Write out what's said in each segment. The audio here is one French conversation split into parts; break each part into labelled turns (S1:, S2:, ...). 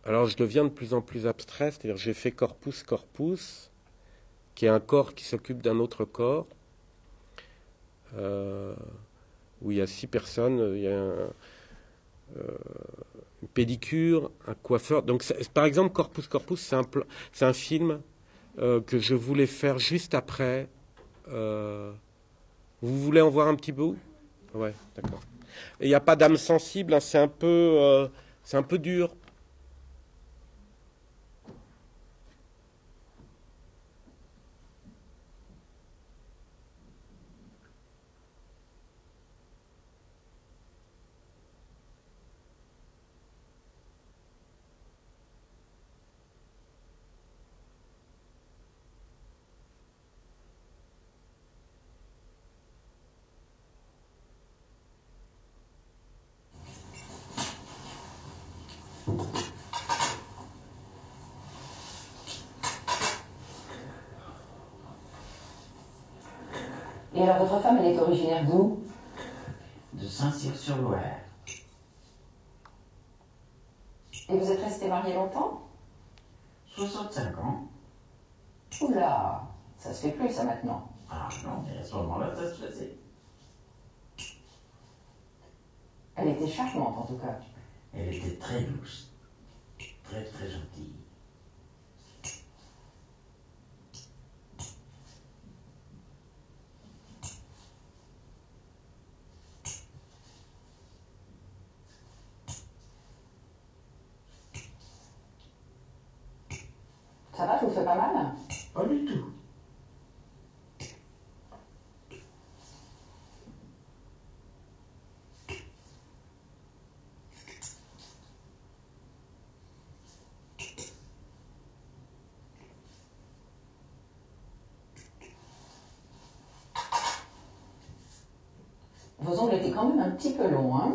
S1: Alors je deviens de plus en plus abstrait, c'est-à-dire j'ai fait corpus corpus, qui est un corps qui s'occupe d'un autre corps, euh, où il y a 6 personnes, il y a une pédicure, un coiffeur. Donc par exemple Corpus Corpus, c'est un film que je voulais faire juste après. euh, Vous voulez en voir un petit bout? Ouais, d'accord. Et il n'y a pas d'âme sensible, hein, c'est un peu dur.
S2: Et alors, votre femme, elle est originaire d'où?
S3: De Saint-Cyr-sur-Loire.
S2: Et vous êtes restés mariés longtemps?
S3: 65 ans.
S2: Oula, ça se fait plus, ça, maintenant.
S3: Ah non, mais à ce moment-là, ça se faisait.
S2: Elle était charmante, en tout cas.
S3: Elle était très douce, très très gentille.
S2: Ça va, je vous fais pas mal?
S3: Pas du tout.
S2: Vos ongles étaient quand même un petit peu longs, hein?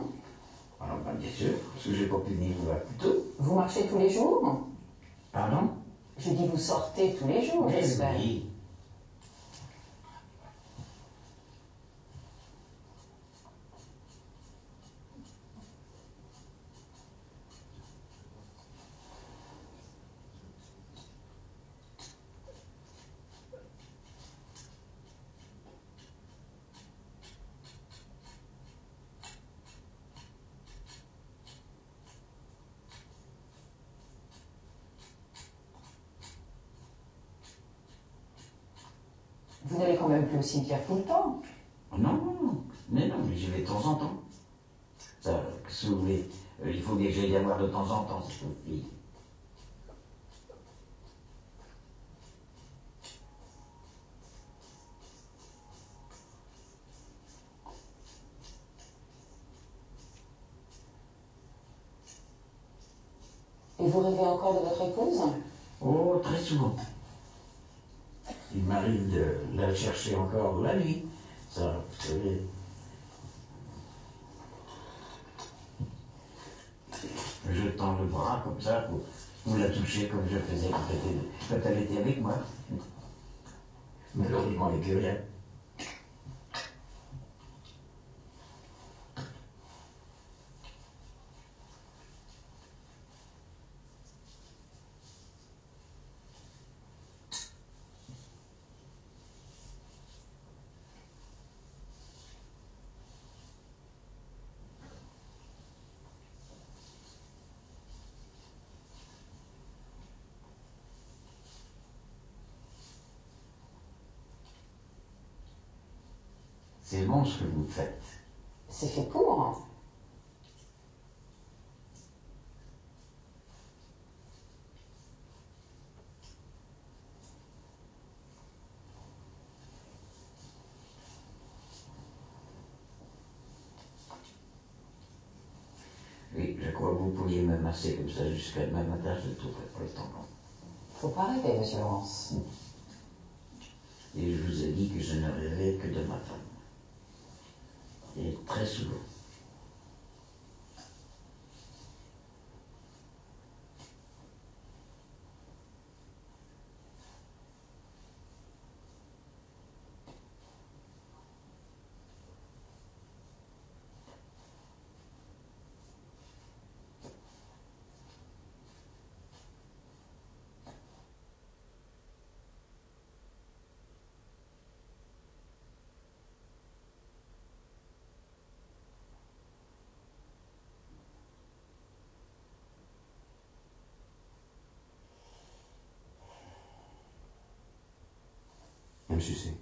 S3: Alors, ben, bien sûr, parce que j'ai pas pu venir vous voir plus tôt.
S2: Vous marchez tous les jours?
S3: Pardon?
S2: Je dis, vous sortez tous les jours,
S3: Mais
S2: j'espère.
S3: oui.
S2: Vous n'allez quand même plus au cimetière tout le temps.
S3: Non, non, non. Mais non, mais j'y vais de temps en temps. Ça, qu'est-ce que vous voulez? Il faut bien que j'aille y avoir de temps en temps, cette pauvre fille.
S2: Et vous rêvez encore de votre épouse?
S3: Oh, très souvent. Il m'arrive de la chercher encore la nuit. Ça, vous savez. Je tends le bras comme ça pour la toucher comme je faisais quand elle était avec moi. Malheureusement, elle n'est plus rien. C'est bon ce que vous faites.
S2: C'est fait pour, hein?
S3: Oui, je crois que vous pourriez me masser comme ça jusqu'à demain matin, je ne trouverai pas le temps.
S2: Faut pas arrêter, monsieur Laurence.
S3: Et je vous ai dit que je ne rêvais que de ma femme. Et très souvent.
S4: me sucer.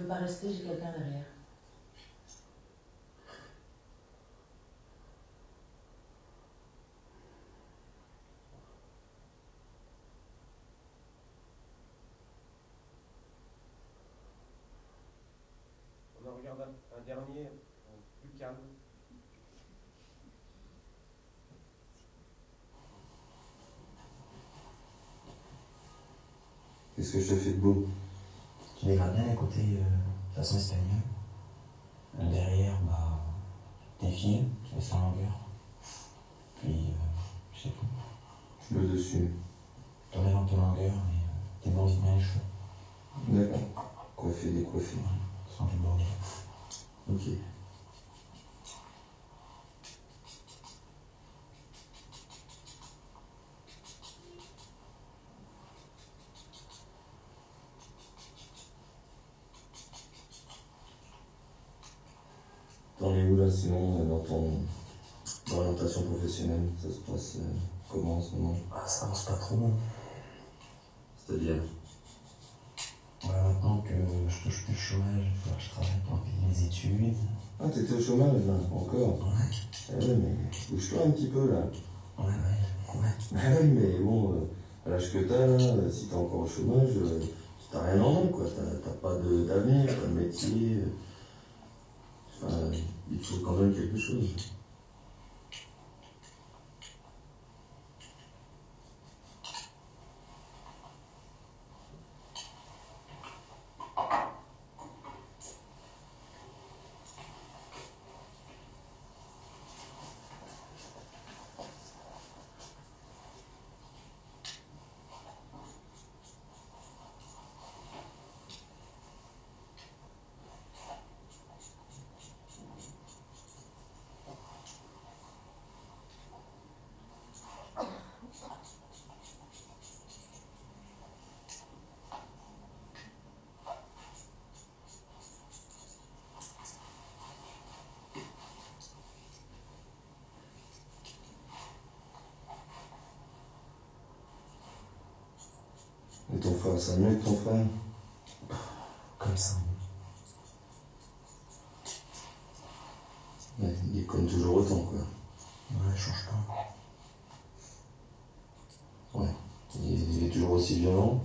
S5: Je peux pas rester, j'ai quelqu'un derrière.
S1: On en regarde un dernier, plus calme.
S4: Qu'est-ce que je te fais de beau?
S3: Tu dégrades bien les côtés façon espagnole. Derrière, bah, tes fils, tu laisses la longueur. Puis, je sais pas.
S4: Le dessus.
S3: T'enlèves un peu la longueur et t'ébordis bien les cheveux.
S4: D'accord. Coiffé, décoiffé.
S3: Sans tout border.
S4: Ok. T'en es où là sinon dans ton orientation professionnelle? Ça se passe comment en ce moment?
S3: Ah, ça avance pas trop.
S4: C'est-à-dire?
S3: Voilà, maintenant que je touche plus le chômage, il faut que je travaille pour payer mes études.
S4: Ah, t'étais au chômage là, encore?
S3: Ouais.
S4: Eh ouais, mais bouge-toi un petit peu là.
S3: Ouais.
S4: Ah oui, mais bon, à l'âge que t'as là, si t'es encore au chômage, t'as rien en main quoi. T'as pas d'avenir, pas de métier. Enfin, il te faut quand même quelque chose. Et ton frère, ça mieux que ton frère?
S3: Comme ça.
S4: Ouais, il déconne toujours autant, quoi.
S3: Ouais, je change pas.
S4: Ouais. Il est toujours aussi violent.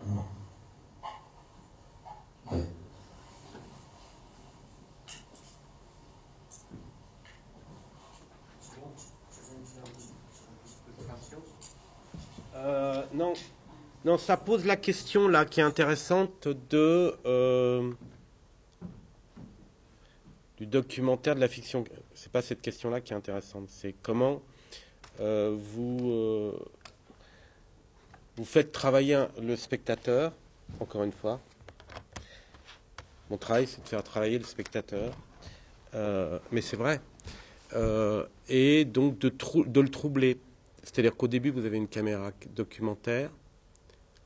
S3: Non.
S4: Ouais.
S1: Non. Non, ça pose la question là qui est intéressante du documentaire, de la fiction. C'est pas cette question-là qui est intéressante. C'est comment vous faites travailler le spectateur. Encore une fois, mon travail, c'est de faire travailler le spectateur. Mais c'est vrai. Et donc de le troubler. C'est-à-dire qu'au début, vous avez une caméra documentaire,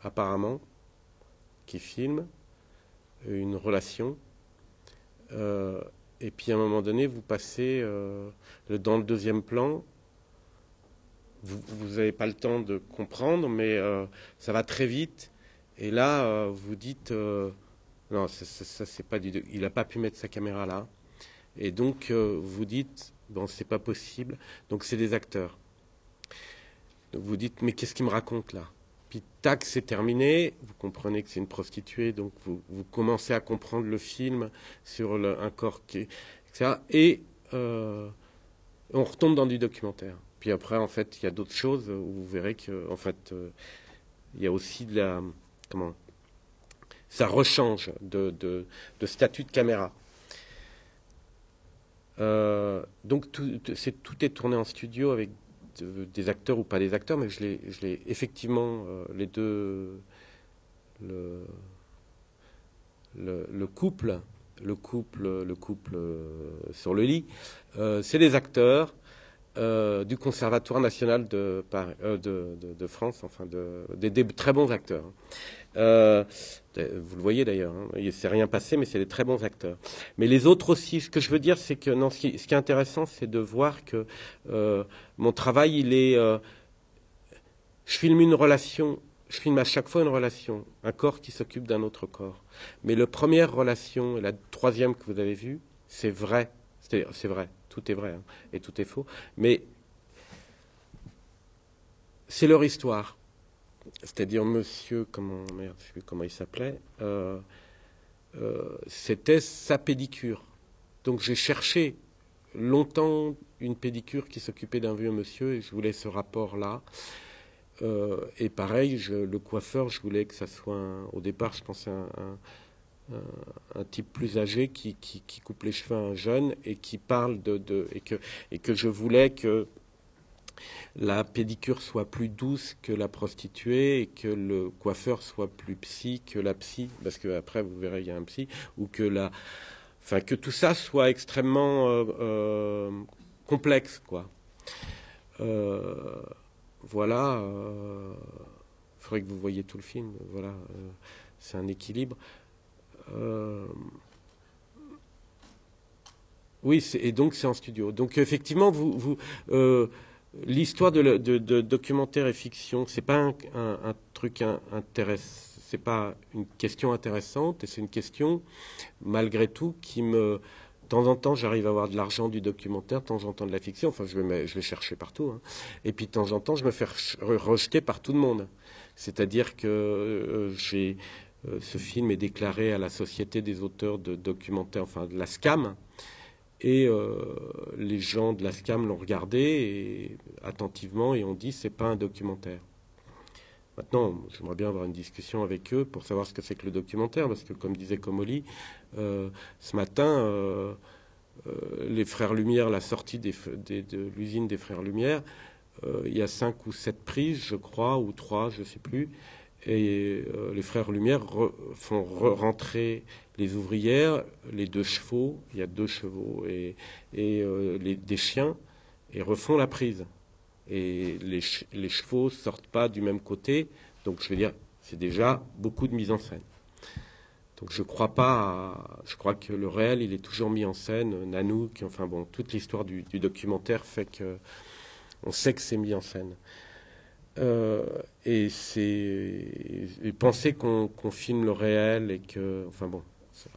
S1: apparemment, qui filme une relation. Et puis à un moment donné, vous passez dans le deuxième plan. Vous n'avez pas le temps de comprendre, mais ça va très vite. Et là, vous dites, non, ça c'est pas il n'a pas pu mettre sa caméra là. Et donc, vous dites, bon, c'est pas possible. Donc, c'est des acteurs. Donc, vous dites, mais qu'est-ce qu'il me raconte là? Puis, tac, c'est terminé. Vous comprenez que c'est une prostituée. Donc, vous commencez à comprendre le film sur un corps qui est, etc. Et on retombe dans du documentaire. Puis après, en fait, il y a d'autres choses où vous verrez que, en fait, il y a aussi de la, comment, ça rechange de statut de caméra. Donc tout est tourné en studio avec des acteurs ou pas des acteurs, mais je l'ai effectivement les deux, le couple sur le lit, c'est des acteurs du Conservatoire national de France, enfin des très bons acteurs. Vous le voyez d'ailleurs, hein, il ne s'est rien passé, mais c'est des très bons acteurs. Mais les autres aussi, ce que je veux dire, c'est que non, ce qui est intéressant, c'est de voir que mon travail, il est... je filme une relation, je filme à chaque fois une relation, un corps qui s'occupe d'un autre corps. Mais la première relation et la troisième que vous avez vue, c'est vrai. C'est vrai, tout est vrai, hein, et tout est faux. Mais c'est leur histoire. C'est-à-dire monsieur, je sais plus comment il s'appelait, c'était sa pédicure. Donc j'ai cherché longtemps une pédicure qui s'occupait d'un vieux monsieur et je voulais ce rapport-là. Et pareil, le coiffeur, je voulais que ça soit, au départ, je pensais un type plus âgé qui coupe les cheveux à un jeune et qui parle et que je voulais que la pédicure soit plus douce que la prostituée et que le coiffeur soit plus psy que la psy, parce que après vous verrez il y a un psy, ou que que tout ça soit extrêmement complexe, quoi. Voilà. Il faudrait que vous voyiez tout le film. Voilà, c'est un équilibre. Oui, et donc c'est en studio. Donc effectivement, l'histoire de documentaire et fiction, c'est pas un truc intéressant, c'est pas une question intéressante, et c'est une question, malgré tout, de temps en temps, j'arrive à avoir de l'argent du documentaire, de temps en temps de la fiction, enfin je vais chercher partout, hein. Et puis de temps en temps, je me fais rejeter par tout le monde. C'est-à-dire que ce film est déclaré à la Société des auteurs de documentaires, enfin de la SCAM, et les gens de la SCAM l'ont regardé attentivement et ont dit c'est pas un documentaire. Maintenant, j'aimerais bien avoir une discussion avec eux pour savoir ce que c'est que le documentaire, parce que comme disait Comolli, ce matin, les Frères Lumière, la sortie de l'usine des Frères Lumière, il y a 5 ou 7 prises, je crois, ou 3, je ne sais plus, et les Frères Lumière font rentrer les ouvrières, les 2 chevaux, il y a 2 chevaux, et des chiens, et refont la prise. Et les chevaux sortent pas du même côté, donc je veux dire, c'est déjà beaucoup de mise en scène. Donc je crois que le réel, il est toujours mis en scène, Nanook, enfin bon, toute l'histoire du documentaire fait que On sait que c'est mis en scène. Et penser qu'on filme le réel et que... Enfin bon,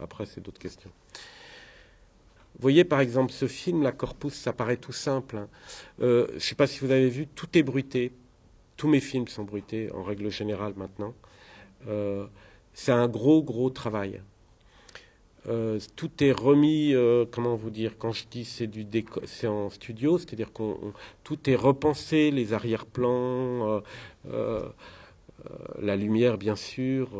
S1: après c'est d'autres questions. Vous voyez par exemple ce film, La Corpus, ça paraît tout simple. Hein. Je ne sais pas si vous avez vu, tout est bruité. Tous mes films sont bruités en règle générale maintenant. C'est un gros travail. Tout est remis, comment vous dire, quand je dis c'est en studio, c'est-à-dire tout est repensé, les arrière-plans, la lumière bien sûr,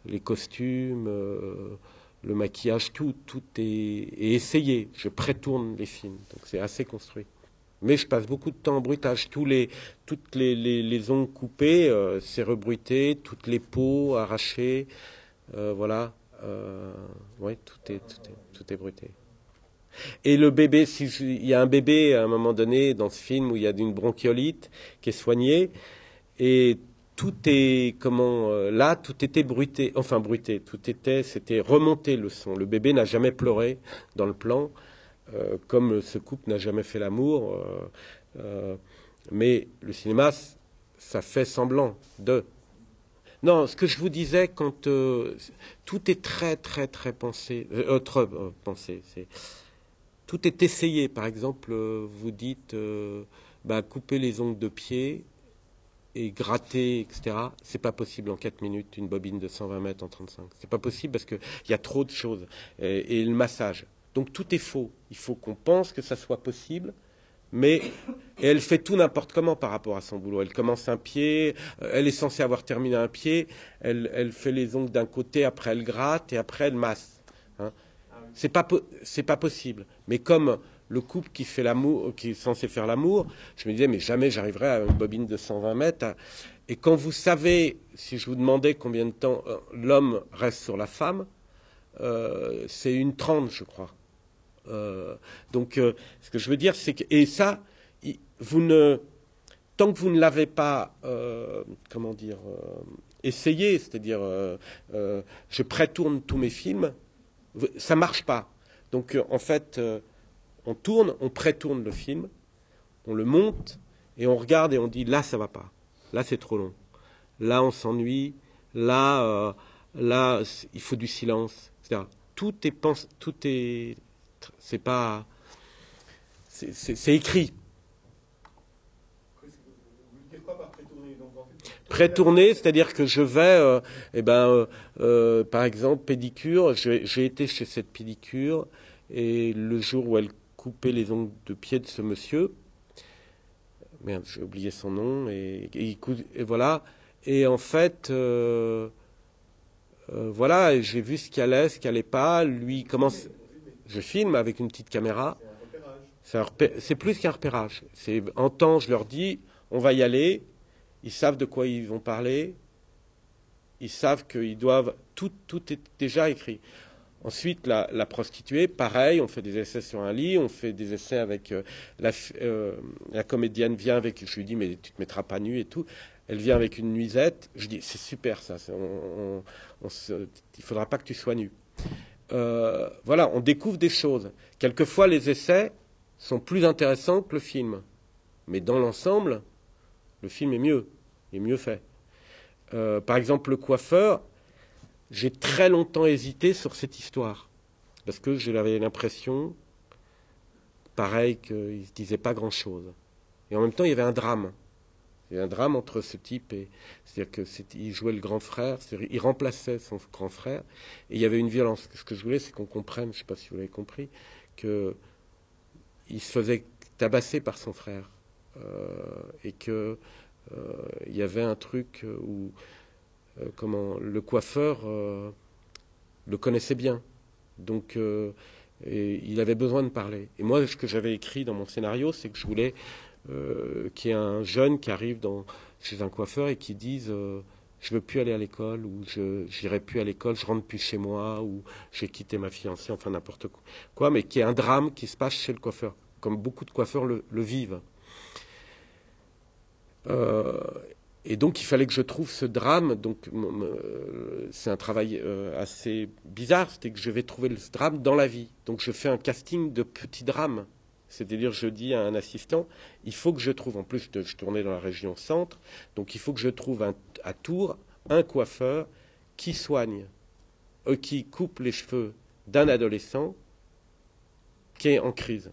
S1: les costumes, le maquillage, tout est essayé. Je prétourne les films, donc c'est assez construit. Mais je passe beaucoup de temps en bruitage. Toutes les ongles coupés, c'est rebruité, toutes les peaux arrachées, voilà. Ouais, tout est bruité. Et le bébé, il y a un bébé à un moment donné dans ce film où il y a une bronchiolite qui est soignée et tout est là tout était bruité, enfin bruité, c'était remonté le son. Le bébé n'a jamais pleuré dans le plan, comme ce couple n'a jamais fait l'amour, mais le cinéma ça fait semblant de. Non, ce que je vous disais, quand tout est très pensé, tout est essayé. Par exemple, vous dites, couper les ongles de pied et gratter, etc. C'est pas possible en 4 minutes, une bobine de 120 mètres en 35. C'est pas possible parce qu'il y a trop de choses. Et le massage. Donc tout est faux. Il faut qu'on pense que ça soit possible. Et elle fait tout n'importe comment par rapport à son boulot. Elle commence un pied, elle est censée avoir terminé un pied, elle fait les ongles d'un côté, après elle gratte et après elle masse. Hein. C'est pas possible. Mais comme le couple qui fait l'amour, qui est censé faire l'amour, je me disais mais jamais j'arriverai à une bobine de 120 mètres. Et quand vous savez, si je vous demandais combien de temps l'homme reste sur la femme, c'est 1:30 je crois. Donc, ce que je veux dire, c'est que tant que vous ne l'avez pas, essayé, c'est-à-dire, je prétourne tous mes films, ça marche pas. Donc, en fait, on prétourne le film, on le monte et on regarde et on dit là, ça va pas, là, c'est trop long, là, on s'ennuie, là, il faut du silence, etc. Tout est c'est pas, c'est écrit. Prétourner, c'est-à-dire que je vais, par exemple, pédicure. J'ai été chez cette pédicure et le jour où elle coupait les ongles de pied de ce monsieur, merde, j'ai oublié son nom et voilà. Et en fait, voilà, j'ai vu ce qui allait, ce qui allait pas. Lui commence. Je filme avec une petite caméra. C'est plus qu'un repérage. En temps, je leur dis, on va y aller. Ils savent de quoi ils vont parler. Ils savent qu'ils doivent... Tout est déjà écrit. Ensuite, la prostituée, pareil, on fait des essais sur un lit, on fait des essais avec... la comédienne vient avec... Je lui dis, mais tu te mettras pas nue et tout. Elle vient avec une nuisette. Je dis, c'est super ça. Il faudra pas que tu sois nue. Voilà, on découvre des choses. Quelquefois, les essais sont plus intéressants que le film. Mais dans l'ensemble, le film est mieux fait. Par exemple, le coiffeur, j'ai très longtemps hésité sur cette histoire. Parce que j'avais l'impression, pareil, qu'il ne se disait pas grand-chose. Et en même temps, il y avait un drame. Il y a un drame entre ce type et... C'est-à-dire qu'il jouait le grand frère, il remplaçait son grand frère, et il y avait une violence. Ce que je voulais, c'est qu'on comprenne, je ne sais pas si vous l'avez compris, qu'il se faisait tabasser par son frère. Et qu'il y avait un truc où le coiffeur le connaissait bien. Donc, et il avait besoin de parler. Et moi, ce que j'avais écrit dans mon scénario, c'est que je voulais... qu'il y ait un jeune qui arrive chez un coiffeur et qui dise je veux plus aller à l'école, ou j'irai plus à l'école, je rentre plus chez moi, ou j'ai quitté ma fiancée, enfin n'importe quoi, mais qu'il y ait un drame qui se passe chez le coiffeur, comme beaucoup de coiffeurs le vivent. Et donc il fallait que je trouve ce drame. Donc c'est un travail assez bizarre, c'était que je vais trouver ce drame dans la vie. Donc je fais un casting de petits drames C'est-à-dire, je dis à un assistant, il faut que je trouve, en plus, je tournais dans la région centre, donc il faut que je trouve à Tours un coiffeur qui soigne, qui coupe les cheveux d'un adolescent qui est en crise.